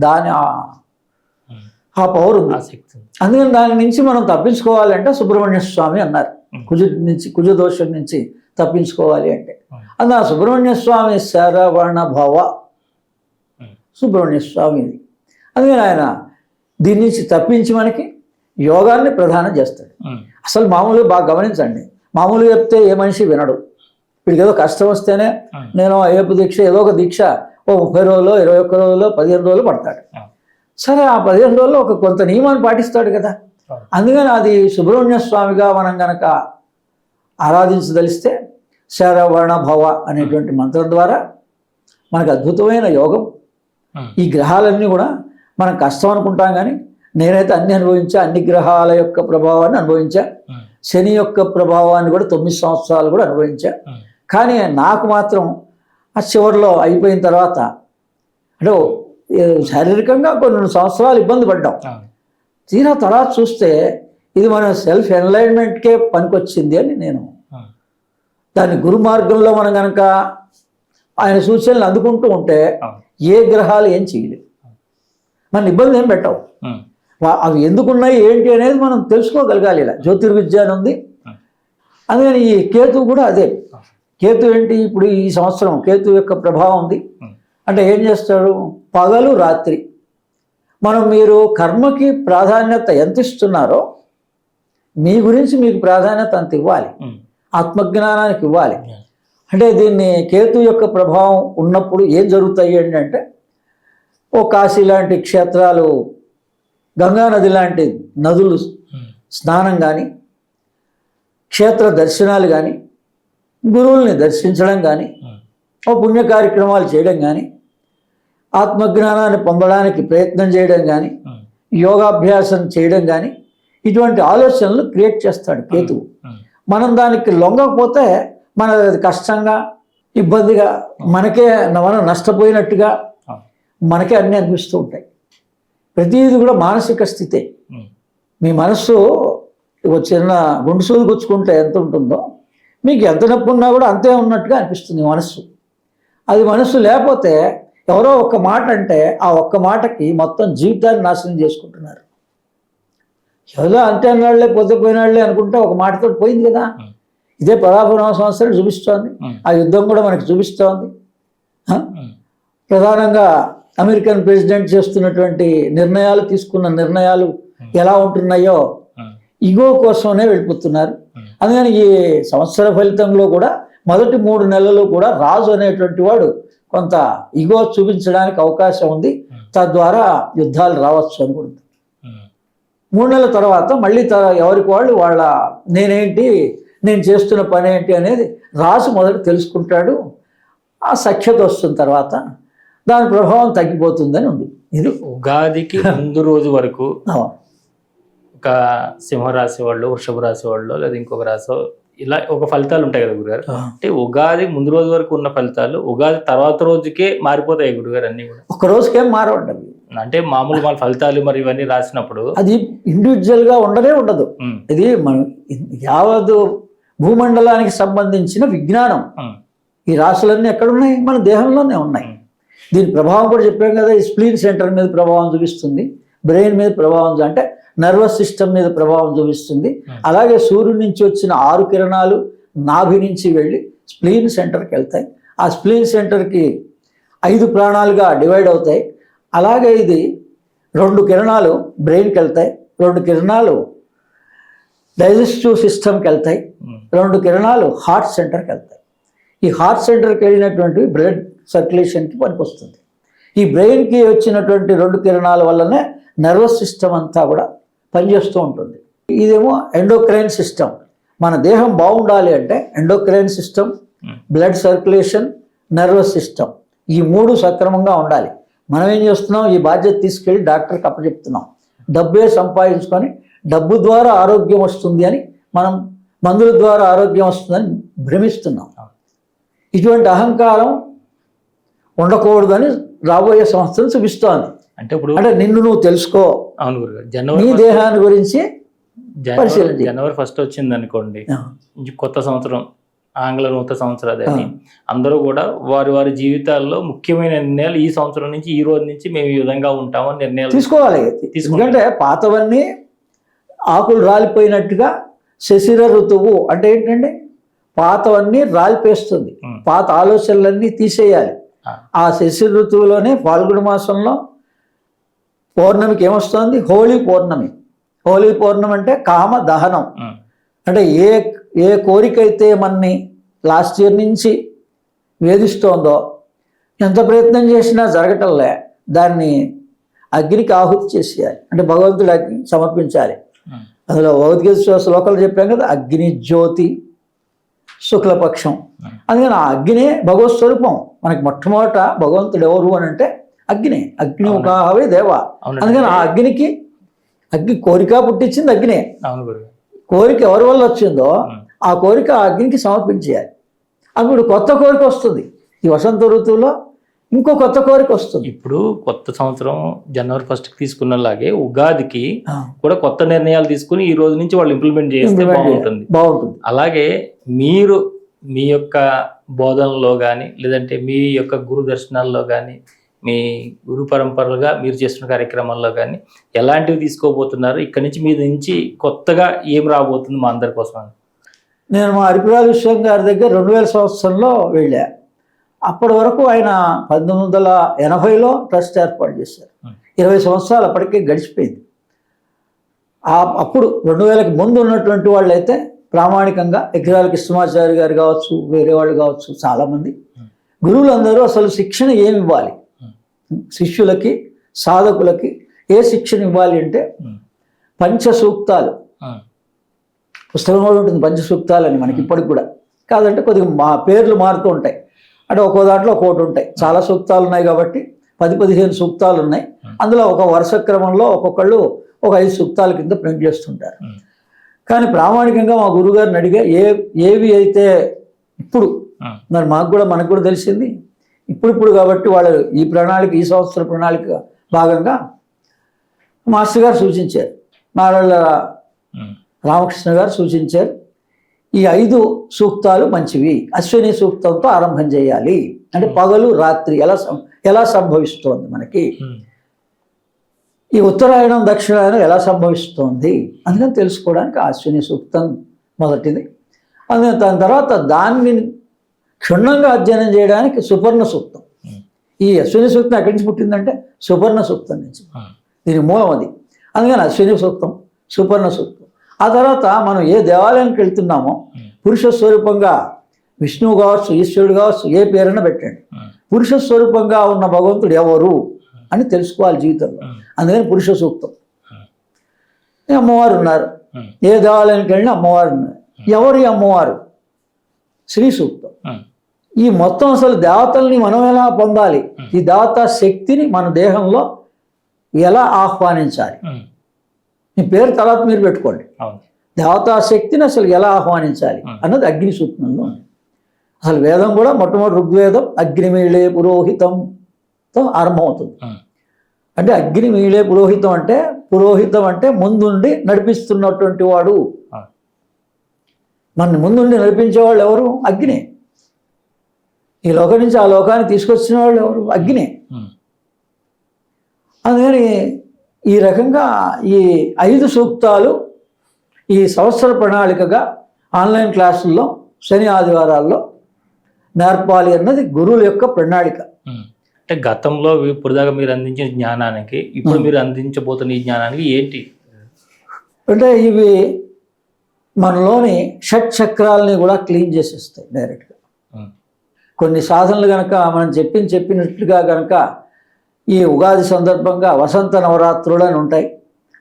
దాని ఆ పవర్ ఉంది. అందుకని దాని నుంచి మనం తప్పించుకోవాలంటే సుబ్రహ్మణ్య స్వామి అన్నారు. కుజ దోషం నుంచి తప్పించుకోవాలి అంటే అందులో సుబ్రహ్మణ్య స్వామి శరవణ భవ సుబ్రహ్మణ్య స్వామిది. అందుకని ఆయన దీని నుంచి తప్పించి మనకి యోగాన్ని ప్రధానం చేస్తాడు. అసలు మామూలుగా బాగా గమనించండి, మామూలుగా చెప్తే ఏ మనిషి వినడు. వీడికి ఏదో కష్టం వస్తేనే నేను అయ్యప్ప దీక్ష ఏదో ఒక దీక్ష 30 రోజులు 21 రోజులు 15 రోజులు పడతాడు. సరే ఆ 15 రోజుల్లో ఒక కొంత నియమాన్ని పాటిస్తాడు కదా. అందుకని అది సుబ్రహ్మణ్య స్వామిగా మనం గనక ఆరాధించదలిస్తే శరవణ భవ అనేటువంటి మంత్రం ద్వారా మనకు అద్భుతమైన యోగం. ఈ గ్రహాలన్నీ కూడా మనం కష్టం అనుకుంటాం, కానీ నేనైతే అన్ని అనుభవించా, అన్ని గ్రహాల యొక్క ప్రభావాన్ని అనుభవించా, శని యొక్క ప్రభావాన్ని కూడా 9 సంవత్సరాలు కూడా అనుభవించా. కానీ నాకు మాత్రం ఆ చివరిలో అయిపోయిన తర్వాత అంటే శారీరకంగా కొన్ని సంవత్సరాలు ఇబ్బంది పడ్డాం. తీరా తర్వాత చూస్తే ఇది మన సెల్ఫ్ ఎన్లైన్మెంట్కే పనికొచ్చింది అని నేను దాన్ని గురు మార్గంలో మనం కనుక ఆయన సూచనలు అందుకుంటూ ఉంటే ఏ గ్రహాలు ఏం చేయలేవు, మన ఇబ్బంది ఏం పెట్టవు. అవి ఎందుకున్నాయి ఏంటి అనేది మనం తెలుసుకోగలగాలి. ఇలా జ్యోతిర్విద్య అని ఉంది. అందుకని ఈ కేతు కూడా అదే. కేతు ఏంటి, ఇప్పుడు ఈ సంవత్సరం కేతు యొక్క ప్రభావం ఉంది అంటే ఏం చేస్తాడు? పగలు రాత్రి మనం మీరు కర్మకి ప్రాధాన్యత ఎంత ఇస్తున్నారో మీ గురించి మీకు ప్రాధాన్యత అంత ఇవ్వాలి, ఆత్మజ్ఞానానికి ఇవ్వాలి. అంటే దీన్ని కేతు యొక్క ప్రభావం ఉన్నప్పుడు ఏం జరుగుతాయి అంటే ఓ కాశీ లాంటి క్షేత్రాలు, గంగా నది లాంటి నదులు స్నానం కానీ, క్షేత్ర దర్శనాలు కానీ, గురువుల్ని దర్శించడం కానీ, ఓ పుణ్య కార్యక్రమాలు చేయడం కానీ, ఆత్మజ్ఞానాన్ని పొందడానికి ప్రయత్నం చేయడం కానీ, యోగాభ్యాసం చేయడం కానీ, ఇటువంటి ఆలోచనలు క్రియేట్ చేస్తాడు కేతువు. మనం దానికి లొంగకపోతే మనది కష్టంగా, ఇబ్బందిగా, మనం నష్టపోయినట్టుగా మనకే అన్నీ అనిపిస్తూ ఉంటాయి. ప్రతిదీ కూడా మానసిక స్థితే. మీ మనస్సు చిన్న గుండు సూది గుచ్చుకుంటే ఎంత ఉంటుందో మీకు ఎంత నొప్పి ఉన్నా కూడా అంతే ఉన్నట్టుగా అనిపిస్తుంది మనస్సు. అది మనస్సు లేకపోతే ఎవరో ఒక్క మాట అంటే ఆ ఒక్క మాటకి మొత్తం జీవితాన్ని నాశనం చేసుకుంటున్నారు. ఏదో అంతే అన్నాళ్లే పోయినాళ్లే అనుకుంటే ఒక మాటతో పోయింది కదా. ఇదే పరాభవ సంవత్సరం చూపిస్తోంది, ఆ యుద్ధం కూడా మనకి చూపిస్తోంది. ప్రధానంగా అమెరికన్ ప్రెసిడెంట్ చేస్తున్నటువంటి నిర్ణయాలు, తీసుకున్న నిర్ణయాలు ఎలా ఉంటున్నాయో ఇగో కోసమే వెళ్ళిపోతున్నారు. అందుకని ఈ సంవత్సర ఫలితంలో కూడా మొదటి 3 నెలలు కూడా రాజు అనేటువంటి వాడు కొంత ఇగో చూపించడానికి అవకాశం ఉంది. తద్వారా యుద్ధాలు రావచ్చు అనుకుంటుంది. 3 నెలల తర్వాత మళ్ళీ ఎవరికి వాళ్ళ నేనేంటి, నేను చేస్తున్న పని ఏంటి అనేది రాజు మొదట తెలుసుకుంటాడు. ఆ సఖ్యత వస్తున్న తర్వాత దాని ప్రభావం తగ్గిపోతుందని ఉంది. ఇది ఉగాదికి ముందు రోజు వరకు ఒక సింహరాశి వాళ్ళు, వృషభ రాశి వాళ్ళు, లేదా ఇంకొక రాశి ఇలా ఒక ఫలితాలు ఉంటాయి కదా గురుగారు. అంటే ఉగాది ముందు రోజు వరకు ఉన్న ఫలితాలు ఉగాది తర్వాత రోజుకే మారిపోతాయి గురుగారు అన్ని కూడా? ఒక రోజుకేం మారవండి. అంటే మామూలు మన ఫలితాలు మరి ఇవన్నీ రాసినప్పుడు అది ఇండివిజువల్ గా ఉండదు. ఇది మనం యావత్ భూమండలానికి సంబంధించిన విజ్ఞానం. ఈ రాశులన్నీ ఎక్కడున్నాయి? మన దేహంలోనే ఉన్నాయి. దీని ప్రభావం కూడా చెప్పాం కదా. ఈ స్ప్లీన్ సెంటర్ మీద ప్రభావం చూపిస్తుంది, బ్రెయిన్ మీద ప్రభావం, అంటే నర్వస్ సిస్టమ్ మీద ప్రభావం చూపిస్తుంది. అలాగే సూర్యుడి నుంచి వచ్చిన 6 కిరణాలు నాభి నుంచి వెళ్ళి స్ప్లీన్ సెంటర్కి వెళ్తాయి. ఆ స్ప్లీన్ సెంటర్కి 5 ప్రాణాలుగా డివైడ్ అవుతాయి. అలాగే ఇది 2 కిరణాలు బ్రెయిన్కి వెళ్తాయి, 2 కిరణాలు డైజెస్టివ్ సిస్టమ్కి వెళ్తాయి, 2 కిరణాలు హార్ట్ సెంటర్కి వెళ్తాయి. ఈ హార్ట్ సెంటర్కి వెళ్ళినటువంటి బ్లడ్ సర్క్యులేషన్కి పనికొస్తుంది. ఈ బ్రెయిన్కి వచ్చినటువంటి 2 కిరణాల వల్లనే నర్వస్ సిస్టమ్ అంతా కూడా పనిచేస్తూ ఉంటుంది. ఇదేమో ఎండోక్రైన్ సిస్టమ్, మన దేహం బాగుండాలి అంటే endocrine system, blood circulation, nervous system ఈ 3 సక్రమంగా ఉండాలి. మనం ఏం చేస్తున్నాం, ఈ బాధ్యత తీసుకెళ్ళి డాక్టర్కి అప్పచెప్తున్నాం. డబ్బే సంపాదించుకొని డబ్బు ద్వారా ఆరోగ్యం వస్తుంది అని మనం మందుల ద్వారా ఆరోగ్యం వస్తుందని భ్రమిస్తున్నాం. ఇటువంటి అహంకారం ఉండకూడదని రాబోయే సంవత్సరం చూపిస్తోంది. అంటే నిన్ను నువ్వు తెలుసుకో, అవును గురుగారు, నీ జనవరి దేహాన్ని గురించి పరిశీలన చేయి. జనవరి 1 వచ్చింది అనుకోండి, కొత్త సంవత్సరం, ఆంగ్ల నూతన సంవత్సరాన్ని అందరూ కూడా వారి వారి జీవితాల్లో ముఖ్యమైన నిర్ణయాలు ఈ సంవత్సరం నుంచి, ఈ రోజు నుంచి మేము ఈ విధంగా ఉంటామని నిర్ణయాలు తీసుకోవాలి. ఎందుకంటే పాతవన్నీ ఆకులు రాలిపోయినట్టుగా శశిర ఋతువు అంటే ఏంటంటే పాతవన్నీ రాలిపేస్తుంది, పాత ఆలోచనలన్నీ తీసేయాలి. ఆ శశిర ఋతువులోనే ఫాల్గుణ మాసంలో పౌర్ణమికి ఏమొస్తుంది, హోళీ పౌర్ణమి. హోళీ పౌర్ణమి అంటే కామ దహనం. అంటే ఏ కోరిక అయితే మనని లాస్ట్ ఇయర్ నుంచి వేధిస్తోందో, ఎంత ప్రయత్నం చేసినా జరగటంలే, దాన్ని అగ్నికి ఆహుతి చేసేయాలి. అంటే భగవంతుడి అగ్ని సమర్పించాలి. అందులో భగవద్గీత శ్లోకాలు చెప్పాం కదా, అగ్ని జ్యోతి శుక్లపక్షం. అందుకని ఆ అగ్నే భగవత్ స్వరూపం. మనకి మొట్టమొదట భగవంతుడు ఎవరు అని అంటే అగ్నే. అగ్ని ఉకాహవే దేవ. అందుకని ఆ అగ్నికి, అగ్ని కోరిక పుట్టించింది అగ్నే. కోరిక ఎవరి వల్ల వచ్చిందో ఆ కోరిక ఆ అగ్నికి సమర్పించేయాలి. అప్పుడు కొత్త కోరిక వస్తుంది. ఈ వసంత ఋతువులో ఇంకో కొత్త కోరిక వస్తుంది. ఇప్పుడు కొత్త సంవత్సరం జనవరి 1కి తీసుకున్నలాగే ఉగాదికి కూడా కొత్త నిర్ణయాలు తీసుకుని ఈ రోజు నుంచి వాళ్ళు ఇంప్లిమెంట్ చేస్తే బాగుంటుంది. అలాగే మీరు మీ యొక్క బోధనలో కానీ, లేదంటే మీ యొక్క గురు దర్శనాల్లో కానీ, మీ గురు పరంపరలుగా మీరు చేస్తున్న కార్యక్రమాల్లో కానీ ఎలాంటివి తీసుకోబోతున్నారు? ఇక్కడ నుంచి మీ నుంచి కొత్తగా ఏం రాబోతుంది మా అందరి కోసం? నేను మా అరిపురాల విశ్వం గారి దగ్గర 2000 సంవత్సరంలో వెళ్ళా. అప్పటి వరకు ఆయన 1980లో ట్రస్ట్ ఏర్పాటు చేశారు. 20 సంవత్సరాలు అప్పటికే గడిచిపోయింది. అప్పుడు 2000కి ముందు ఉన్నటువంటి వాళ్ళు అయితే ప్రామాణికంగా ఎగ్రాల కృష్ణమాచారి గారు కావచ్చు, వేరే వాళ్ళు కావచ్చు, చాలామంది గురువులందరూ అసలు శిక్షణ ఏమి ఇవ్వాలి, శిష్యులకి సాధకులకి ఏ శిక్షణ ఇవ్వాలి అంటే పంచసూక్తాలు, పుస్తకం కూడా ఉంటుంది పంచసూక్తాలు అని మనకి ఇప్పటికి కూడా. కాదంటే కొద్దిగా మా పేర్లు మారుతూ ఉంటాయి. అంటే ఒక్కో దాంట్లో ఒక్కోటి ఉంటాయి. చాలా సూక్తాలు ఉన్నాయి కాబట్టి 10-15 సూక్తాలు ఉన్నాయి. అందులో ఒక వరుస క్రమంలో ఒక్కొక్కళ్ళు ఒక 5 సూక్తాల కింద ప్రింట్ చేస్తుంటారు. కానీ ప్రామాణికంగా మా గురుగారిని అడిగా ఏవి అయితే ఇప్పుడు మరి మనకు కూడా తెలిసింది ఇప్పుడు కాబట్టి వాళ్ళు ఈ ప్రణాళిక, ఈ సంవత్సర ప్రణాళిక భాగంగా మాస్టర్ గారు సూచించారు, నారాయణ రామకృష్ణ గారు సూచించారు. ఈ 5 సూక్తాలు మంచివి, అశ్విని సూక్తంతో ఆరంభం చేయాలి. అంటే పగలు రాత్రి ఎలా సంభవిస్తోంది మనకి, ఈ ఉత్తరాయణం దక్షిణాయనం ఎలా సంభవిస్తోంది అందుకని తెలుసుకోవడానికి అశ్విని సూక్తం మొదటిది. అందుకని దాని తర్వాత దాన్ని క్షుణ్ణంగా అధ్యయనం చేయడానికి సుపర్ణ సూక్తం. ఈ అశ్విని సూక్తం ఎక్కడి నుంచి పుట్టిందంటే సుపర్ణ సూక్తం నుంచి, దీని మూలం అది. అందుకని అశ్విని సూక్తం, సుపర్ణ సూక్తం. ఆ తర్వాత మనం ఏ దేవాలయానికి వెళ్తున్నామో పురుష స్వరూపంగా విష్ణువు కావచ్చు, ఈశ్వరుడు కావచ్చు, ఏ పేరైనా పెట్టండి, పురుష స్వరూపంగా ఉన్న భగవంతుడు ఎవరు అని తెలుసుకోవాలి జీవితంలో. అందుకని పురుష సూక్తం. అమ్మవారు ఉన్నారు, ఏ దేవాలయానికి వెళ్ళినా అమ్మవారు ఉన్నారు. ఎవరు ఈ అమ్మవారు? శ్రీ సూక్తం. ఈ మొత్తం అసలు దేవతల్ని మనం ఎలా పొందాలి, ఈ దేవతా శక్తిని మన దేహంలో ఎలా ఆహ్వానించాలి, మీ పేరు తర్వాత మీరు పెట్టుకోండి. దేవతా శక్తిని అసలు ఎలా ఆహ్వానించాలి అన్నది అగ్ని సూక్తంలో ఉంది. అసలు వేదం కూడా మొట్టమొదటి ఋగ్వేదం అగ్నిమీళే పురోహితంతో ఆరంభమవుతుంది. అంటే అగ్నిమీళే పురోహితం అంటే ముందుండి నడిపిస్తున్నటువంటి వాడు. మన ముందుండి నడిపించేవాళ్ళు ఎవరు? అగ్నే. ఈ లోకం నుంచి ఆ లోకాన్ని తీసుకొచ్చిన వాళ్ళు ఎవరు? అగ్నే. అందుకని ఈ రకంగా ఈ 5 సూక్తాలు ఈ సంవత్సర ప్రణాళికగా ఆన్లైన్ క్లాసుల్లో శని ఆదివారాల్లో నేర్పాలి అన్నది గురువుల యొక్క ప్రణాళిక. అంటే గతంలో ఇప్పుడు దాకా మీరు అందించిన జ్ఞానానికి ఇప్పుడు మీరు అందించబోతున్న ఈ జ్ఞానానికి ఏంటి అంటే ఇవి మనలోని షట్ చక్రాలని కూడా క్లీన్ చేసేస్తాయి డైరెక్ట్గా. కొన్ని సాధనలు కనుక మనం చెప్పినట్లుగా కనుక ఈ ఉగాది సందర్భంగా వసంత నవరాత్రులు అని ఉంటాయి.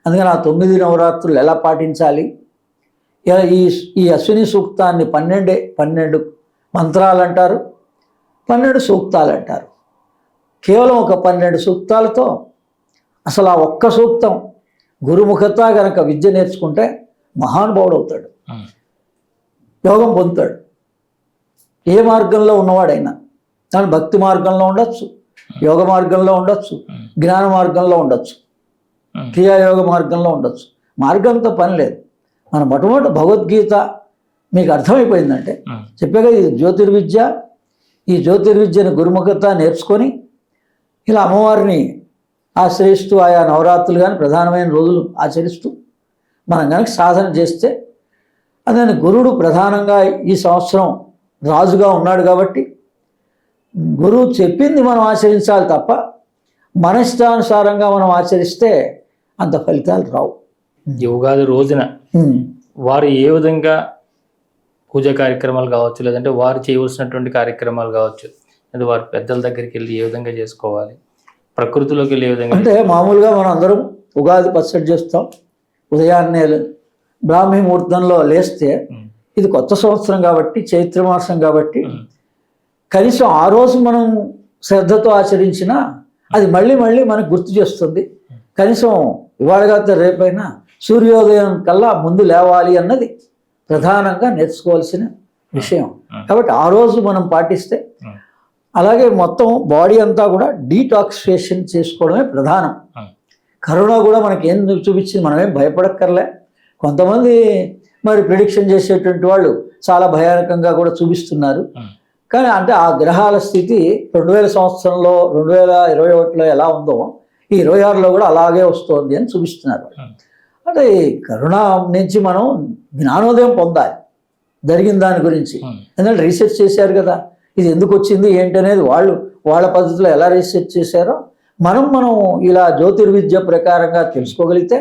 అందుకని ఆ 9 నవరాత్రులు ఎలా పాటించాలి, ఈ ఈ అశ్విని సూక్తాన్ని 12 మంత్రాలు అంటారు, 12 సూక్తాలు అంటారు. కేవలం ఒక 12 సూక్తాలతో అసలు ఆ ఒక్క సూక్తం గురుముఖత గనక విద్య నేర్చుకుంటే మహానుభావుడు అవుతాడు, యోగం పొందుతాడు. ఏ మార్గంలో ఉన్నవాడైనా, కానీ భక్తి మార్గంలో ఉండొచ్చు, యోగ మార్గంలో ఉండొచ్చు, జ్ఞాన మార్గంలో ఉండొచ్చు, క్రియాయోగ మార్గంలో ఉండొచ్చు. మార్గంతో పని లేదు. మన మొట్టమొదటి భగవద్గీత మీకు అర్థమైపోయిందంటే చెప్పాక ఇది జ్యోతిర్విద్య. ఈ జ్యోతిర్విద్యను గురుముఖత నేర్చుకొని ఇలా అమ్మవారిని ఆశ్రయిస్తూ ఆయా నవరాత్రులు కానీ ప్రధానమైన రోజులు ఆచరిస్తూ మనం కనుక సాధన చేస్తే, అదే గురుడు ప్రధానంగా ఈ సంవత్సరం రాజుగా ఉన్నాడు కాబట్టి గురువు చెప్పింది మనం ఆచరించాలి తప్ప మన ఇష్టానుసారంగా మనం ఆచరిస్తే అంత ఫలితాలు రావు. ఈ ఉగాది రోజున వారు ఏ విధంగా పూజా కార్యక్రమాలు కావచ్చు, లేదంటే వారు చేయవలసినటువంటి కార్యక్రమాలు కావచ్చు, లేదా వారి పెద్దల దగ్గరికి వెళ్ళి ఏ విధంగా చేసుకోవాలి, ప్రకృతిలోకి వెళ్ళి ఏ విధంగా అంటే మామూలుగా మనం అందరం ఉగాది పచ్చడి చేస్తాం. ఉదయాన్నే బ్రాహ్మీ ముహూర్తంలో లేస్తే ఇది కొత్త సంవత్సరం కాబట్టి, చైత్రమాసం కాబట్టి కనీసం ఆ రోజు మనం శ్రద్ధతో ఆచరించినా అది మళ్ళీ మళ్ళీ మనకు గుర్తు చేస్తుంది. కనీసం ఇవాళ కాదు రేపైనా సూర్యోదయం కల్లా ముందు లేవాలి అన్నది ప్రధానంగా నేర్చుకోవాల్సిన విషయం. కాబట్టి ఆ రోజు మనం పాటిస్తే, అలాగే మొత్తం బాడీ అంతా కూడా డీటాక్సిఫికేషన్ చేసుకోవడమే ప్రధానం. కరోనా కూడా మనకి ఏం చూపించింది, మనమేం భయపడక్కర్లే. కొంతమంది మరి ప్రిడిక్షన్ చేసేటువంటి వాళ్ళు చాలా భయానకంగా కూడా చూపిస్తున్నారు. కానీ అంటే ఆ గ్రహాల స్థితి 2000 సంవత్సరంలో 2021లో ఎలా ఉందో ఈ 26లో కూడా అలాగే వస్తుంది అని చూపిస్తున్నారు. అంటే ఈ కరోనా నుంచి మనం జ్ఞానోదయం పొందాలి జరిగిన దాని గురించి. ఎందుకంటే రీసెర్చ్ చేశారు కదా, ఇది ఎందుకు వచ్చింది ఏంటి అనేది వాళ్ళ పద్ధతిలో ఎలా రీసెర్చ్ చేశారో మనం ఇలా జ్యోతిర్విద్య ప్రకారంగా తెలుసుకోగలిగితే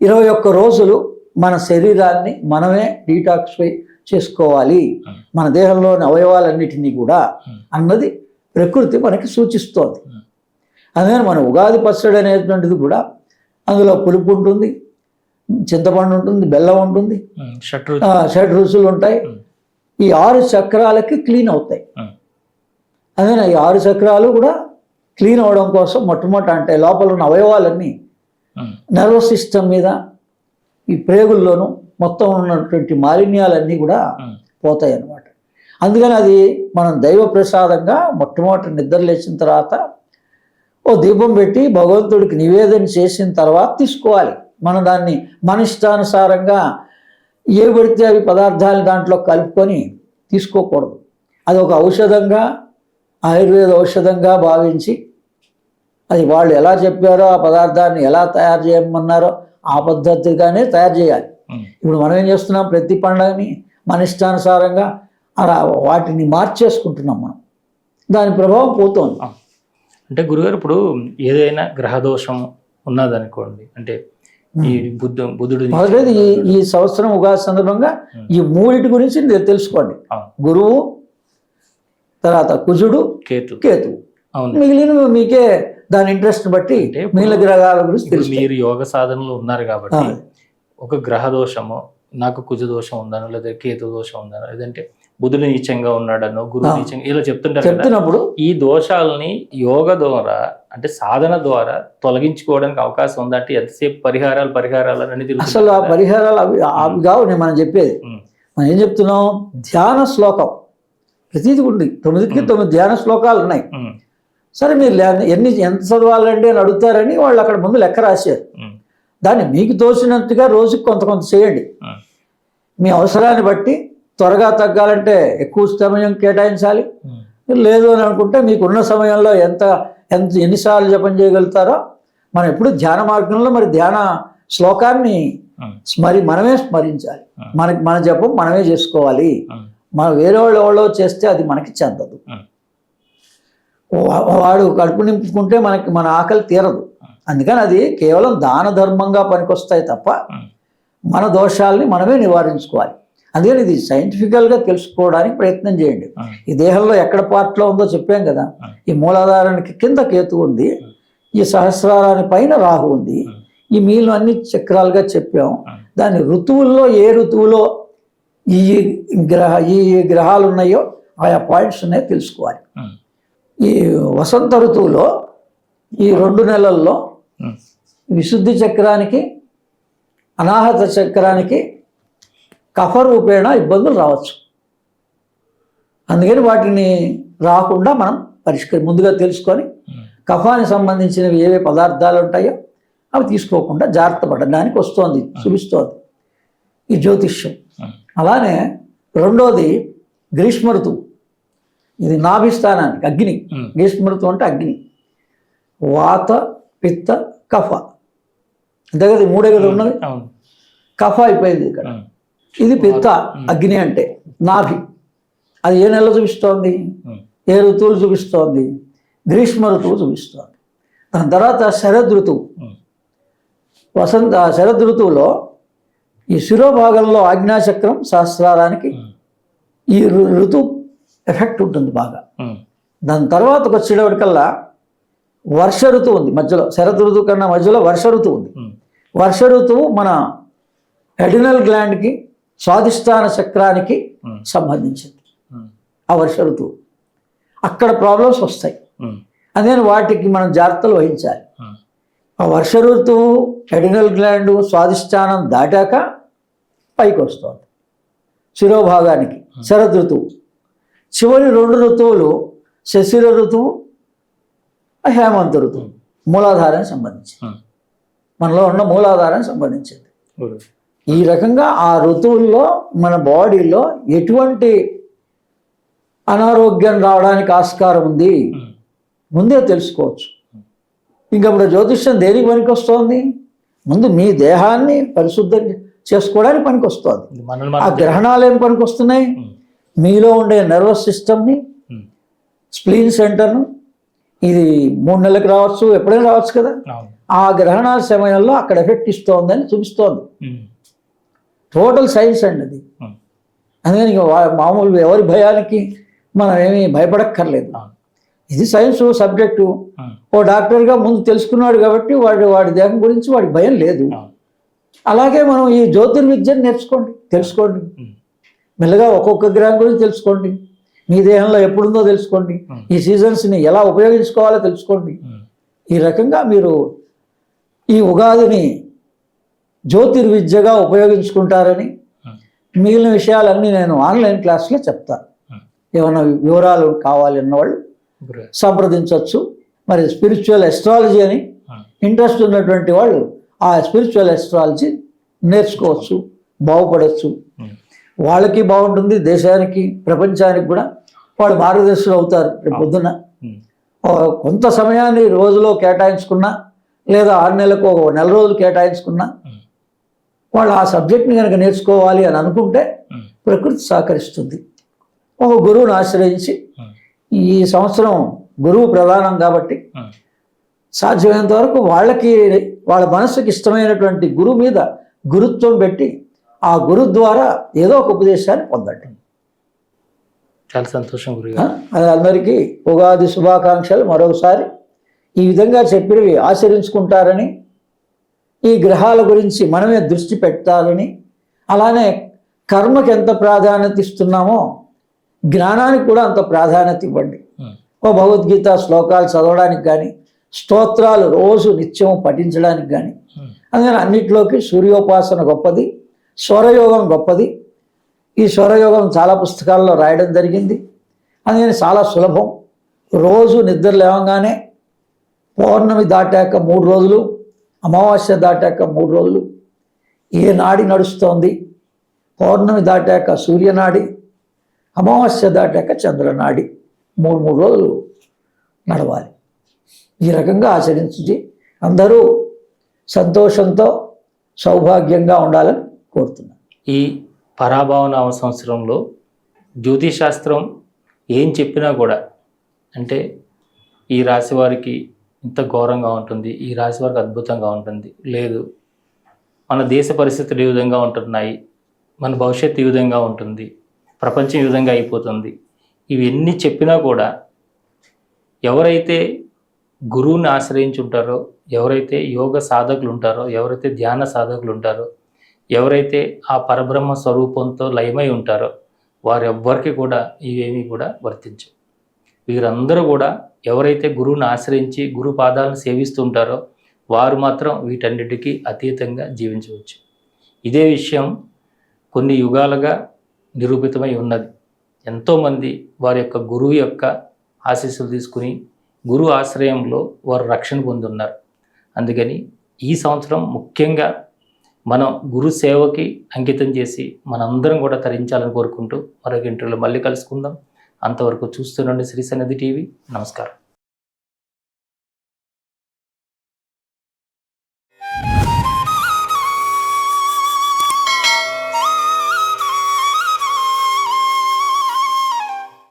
21 రోజులు మన శరీరాన్ని మనమే డీటాక్సిఫై చేసుకోవాలి, మన దేహంలోని అవయవాలన్నిటినీ కూడా అన్నది ప్రకృతి మనకి సూచిస్తోంది. అందుకని మన ఉగాది పచ్చడి అనేటువంటిది కూడా అందులో పులుపు ఉంటుంది, చింతపండు ఉంటుంది, బెల్లం ఉంటుంది, షడ్ రుచులు ఉంటాయి. ఈ 6 చక్రాలకి క్లీన్ అవుతాయి. అదే ఈ 6 చక్రాలు కూడా క్లీన్ అవ్వడం కోసం మొట్టమొదట అంటే లోపల ఉన్న అవయవాలన్నీ నర్వస్ సిస్టమ్ మీద ఈ ప్రేగుల్లోనూ మొత్తం ఉన్నటువంటి మాలిన్యాలన్నీ కూడా పోతాయి అన్నమాట. అందుకని అది మనం దైవ ప్రసాదంగా మొట్టమొదటి నిద్ర లేచిన తర్వాత ఓ దీపం పెట్టి భగవంతుడికి నివేదన చేసిన తర్వాత తీసుకోవాలి. మనం దాన్ని మన ఇష్టానుసారంగా ఏ పడితే అవి పదార్థాలు దాంట్లో కలుపుకొని తీసుకోకూడదు. అది ఒక ఔషధంగా, ఆయుర్వేద ఔషధంగా భావించి అది వాళ్ళు ఎలా చెప్పారో ఆ పదార్థాన్ని ఎలా తయారు చేయమన్నారో ఆ పద్ధతిగానే తయారు చేయాలి. ఇప్పుడు మనం ఏం చేస్తున్నాం, ప్రతి పండుగని మన ఇష్టానుసారంగా అలా వాటిని మార్చేసుకుంటున్నాం మనం, దాని ప్రభావం పోతుంది. అంటే గురుగారు ఇప్పుడు ఏదైనా గ్రహదోషం ఉన్నదనుకోండి, అంటే ఈ బుద్ధుడు మొదటిది ఈ సంవత్సరం ఉగాది సందర్భంగా ఈ 3 గురించి మీరు తెలుసుకోండి. గురువు, తర్వాత కుజుడు, కేతు. మిగిలిన మీకే దాని ఇంట్రెస్ట్ బట్టి మిగిలిన గ్రహాల గురించి తెలుసు. మీరు యోగ సాధనలో ఉన్నారు కాబట్టి ఒక గ్రహ దోషము, నాకు కుజ దోషం ఉందనో, లేదా కేతు దోషం ఉందనో, లేదంటే బుధుడు నీచంగా ఉన్నాడనో, గురువు నీచంగా ఇలా చెప్తుంటారు. ఈ దోషాలని యోగ ద్వారా అంటే సాధన ద్వారా తొలగించుకోవడానికి అవకాశం ఉందంటే ఎంతసేపు పరిహారాలు అనేది అసలు ఆ పరిహారాలు అవి కావు. నేను మనం చెప్పేది మనం ఏం చెప్తున్నాం, ధ్యాన శ్లోకం ప్రతిది ఉంది. 9కి 9 ధ్యాన శ్లోకాలు ఉన్నాయి. సరే మీరు ఎంత చదవాలండి అని అడుగుతారని వాళ్ళు అక్కడ ముందు లెక్క రాశారు. దాన్ని మీకు తోచినట్టుగా రోజుకి కొంత చేయండి. మీ అవసరాన్ని బట్టి త్వరగా తగ్గాలంటే ఎక్కువ సమయం కేటాయించాలి. లేదు అని అనుకుంటే మీకున్న సమయంలో ఎన్నిసార్లు జపం చేయగలుగుతారో. మనం ఎప్పుడు ధ్యాన మార్గంలో మరి ధ్యాన శ్లోకాన్ని మనమే స్మరించాలి. మన జపం మనమే చేసుకోవాలి. మనం వేరే వాళ్ళు చేస్తే అది మనకి చెందదు. వాడు కడుపు నింపుకుంటే మన ఆకలి తీరదు. అందుకని అది కేవలం దాన ధర్మంగా పనికొస్తాయి తప్ప మన దోషాలని మనమే నివారించుకోవాలి. అందుకని ఇది సైంటిఫికల్గా తెలుసుకోవడానికి ప్రయత్నం చేయండి. ఈ దేహంలో ఎక్కడ పార్ట్లో ఉందో చెప్పాం కదా. ఈ మూలాధారానికి కింద కేతు ఉంది, ఈ సహస్రారాని పైన రాహు ఉంది, ఈ మిగిలిన అన్ని చక్రాలుగా చెప్పాం. దాని ఋతువుల్లో ఏ ఋతువులో ఈ గ్రహాలు ఉన్నాయో ఆయా పాయింట్స్ ఉన్నాయో తెలుసుకోవాలి. ఈ వసంత ఋతువులో ఈ 2 నెలల్లో విశుద్ధి చక్రానికి అనాహత చక్రానికి కఫ రూపేణ ఇబ్బందులు రావచ్చు. అందుకని వాటిని రాకుండా మనం ముందుగా తెలుసుకొని కఫానికి సంబంధించినవి ఏవే పదార్థాలు ఉంటాయో అవి తీసుకోకుండా జాగ్రత్త పడడానికి వస్తోంది, చూపిస్తోంది ఈ జ్యోతిష్యం. అలానే రెండోది గ్రీష్మ ఋతువు. ఇది నాభిస్థానానికి అగ్ని. గ్రీష్మ ఋతువు అంటే అగ్ని, వాత పిత్త కఫ, అంతే కదా, 3 కదా ఉన్నది. కఫ అయిపోయింది ఇక్కడ. ఇది పిత్త అగ్ని అంటే నాభి. అది ఏ నెల చూపిస్తోంది, ఏ ఋతువులు చూపిస్తోంది? గ్రీష్మ ఋతువు చూపిస్తోంది. దాని తర్వాత శరద్ ఋతువు. శరద్ ఋతువులో ఈ శిరోభాగంలో ఆజ్ఞాచక్రం సహస్రారానికి ఈ ఋతువు ఎఫెక్ట్ ఉంటుంది బాగా. దాని తర్వాతకు వచ్చేటప్పటికల్లా వర్ష ఋతువు ఉంది మధ్యలో. శరద్ ఋతువు కన్నా మధ్యలో వర్ష ఋతువు ఉంది. వర్ష ఋతువు మన ఎడినల్ గ్లాండ్కి స్వాదిష్టాన చక్రానికి సంబంధించింది. ఆ వర్ష ఋతువు అక్కడ ప్రాబ్లమ్స్ వస్తాయి. అందుకని వాటికి మనం జాగ్రత్తలు వహించాలి. ఆ వర్ష ఋతువు ఎడినల్ గ్లాండ్ స్వాదిష్టానం దాటాక పైకి వస్తుంది శిరోభాగానికి శరద్ ఋతువు. చివరి 2 ఋతువులు శశిర ఋతువు, హేమంత ఋతువు, మూలాధారానికి సంబంధించింది. మనలో ఉన్న మూలాధారానికి సంబంధించింది. ఈ రకంగా ఆ ఋతువుల్లో మన బాడీలో ఎటువంటి అనారోగ్యం రావడానికి ఆస్కారం ఉంది ముందే తెలుసుకోవచ్చు. ఇంకప్పుడు జ్యోతిష్యం దేనికి పనికి వస్తుంది? ముందు మీ దేహాన్ని పరిశుద్ధం చేసుకోవడానికి పనికి వస్తుంది. ఆ గ్రహణాలు ఏం పనికి వస్తున్నాయి? మీలో ఉండే నర్వస్ సిస్టమ్ని, స్ప్లీన్ సెంటర్ను, ఇది 3 నెలలకు రావచ్చు, ఎప్పుడైనా రావచ్చు కదా. ఆ గ్రహణాల సమయంలో అక్కడ ఎఫెక్ట్ ఇస్తోందని చూపిస్తోంది. టోటల్ సైన్స్ అండి అది. అందుకని మామూలు ఎవరి భయానికి మనం ఏమీ భయపడక్కర్లేదు. ఇది సైన్స్ సబ్జెక్టు. ఓ డాక్టర్గా ముందు తెలుసుకున్నాడు కాబట్టి వాడి దేహం గురించి వాడికి భయం లేదు. అలాగే మనం ఈ జ్యోతిర్విద్యను తెలుసుకోండి. మెల్లగా ఒక్కొక్క గ్రహం గురించి తెలుసుకోండి. మీ దేహంలో ఎప్పుడుందో తెలుసుకోండి. ఈ సీజన్స్ని ఎలా ఉపయోగించుకోవాలో తెలుసుకోండి. ఈ రకంగా మీరు ఈ ఉగాదిని జ్యోతిర్విద్యగా ఉపయోగించుకుంటారని మిగిలిన విషయాలన్నీ నేను ఆన్లైన్ క్లాస్లో చెప్తాను. ఏమైనా వివరాలు కావాలన్న వాళ్ళు సంప్రదించవచ్చు. మరి స్పిరిచువల్ ఎస్ట్రాలజీ అని ఇంట్రెస్ట్ ఉన్నటువంటి వాళ్ళు ఆ స్పిరిచువల్ ఎస్ట్రాలజీ నేర్చుకోవచ్చు, బాగుపడవచ్చు. వాళ్ళకి బాగుంటుంది, దేశానికి ప్రపంచానికి కూడా వాళ్ళు మార్గదర్శకులు అవుతారు. రేపు పొద్దున్న కొంత సమయాన్ని రోజులో కేటాయించుకున్నా లేదా 6 నెలలకు 1 నెల రోజులు కేటాయించుకున్నా వాళ్ళు ఆ సబ్జెక్ట్ని కనుక నేర్చుకోవాలి అని అనుకుంటే ప్రకృతి సహకరిస్తుంది. ఒక గురువుని ఆశ్రయించి, ఈ సంవత్సరం గురువు ప్రధానం కాబట్టి సాధ్యమైనంత వరకు వాళ్ళ మనసుకి ఇష్టమైనటువంటి గురువు మీద గురుత్వం పెట్టి ఆ గురు ద్వారా ఏదో ఒక ఉపదేశాన్ని పొందండి. చాలా సంతోషం గురువు. అది అందరికీ ఉగాది శుభాకాంక్షలు. మరొకసారి ఈ విధంగా చెప్పినవి ఆచరించుకుంటారని, ఈ గ్రహాల గురించి మనమే దృష్టి పెట్టాలని, అలానే కర్మకి ఎంత ప్రాధాన్యత ఇస్తున్నామో జ్ఞానానికి కూడా అంత ప్రాధాన్యత ఇవ్వండి. ఓ భగవద్గీత శ్లోకాలు చదవడానికి కానీ, స్తోత్రాలు రోజు నిత్యం పఠించడానికి కానీ. అందుకని అన్నిట్లోకి సూర్యోపాసన గొప్పది, స్వరయోగం గొప్పది. ఈ స్వరయోగం చాలా పుస్తకాల్లో రాయడం జరిగింది. అందుకని చాలా సులభం. రోజు నిద్ర లేవగానే పౌర్ణమి దాటాక 3 రోజులు, అమావాస్య దాటాక 3 రోజులు ఏ నాడి నడుస్తోంది? పౌర్ణమి దాటాక సూర్యనాడి, అమావాస్య దాటాక చంద్రనాడి 3 రోజులు నడవాలి. ఈ రకంగా ఆచరించి అందరూ సంతోషంతో సౌభాగ్యంగా ఉండాలని కోరుతున్నాను. ఈ పరాభవ నామ సంవత్సరంలో జ్యోతిశాస్త్రం ఏం చెప్పినా కూడా, అంటే ఈ రాశి వారికి ఇంత ఘోరంగా ఉంటుంది, ఈ రాశి వారికి అద్భుతంగా ఉంటుంది, లేదు మన దేశ పరిస్థితులు ఈ విధంగా ఉంటున్నాయి, మన భవిష్యత్తు ఈ విధంగా ఉంటుంది, ప్రపంచం ఈ విధంగా అయిపోతుంది, ఇవన్నీ చెప్పినా కూడా ఎవరైతే గురువుని ఆశ్రయించి ఉంటారో, ఎవరైతే యోగ సాధకులు ఉంటారో, ఎవరైతే ధ్యాన సాధకులు ఉంటారో, ఎవరైతే ఆ పరబ్రహ్మ స్వరూపంతో లయమై ఉంటారో వారెవ్వరికి కూడా ఇవేమీ కూడా వర్తించవు. వీరందరూ కూడా ఎవరైతే గురువుని ఆశ్రయించి గురు పాదాలను సేవిస్తుంటారో వారు మాత్రం వీటన్నిటికీ అతీతంగా జీవించవచ్చు. ఇదే విషయం కొన్ని యుగాలుగా నిరూపితమై ఉన్నది. ఎంతోమంది వారి యొక్క గురువు యొక్క ఆశీస్సులు తీసుకుని గురువు ఆశ్రయంలో వారు రక్షణ పొందున్నారు. అందుకని ఈ సంవత్సరం ముఖ్యంగా మనం గురు సేవకి అంకితం చేసి మనందరం కూడా తరించాలని కోరుకుంటూ మరొక ఇంటర్వ్యూలో మళ్ళీ కలుసుకుందాం. అంతవరకు చూస్తుండండి శ్రీ సన్నిధి టీవీ. నమస్కారం.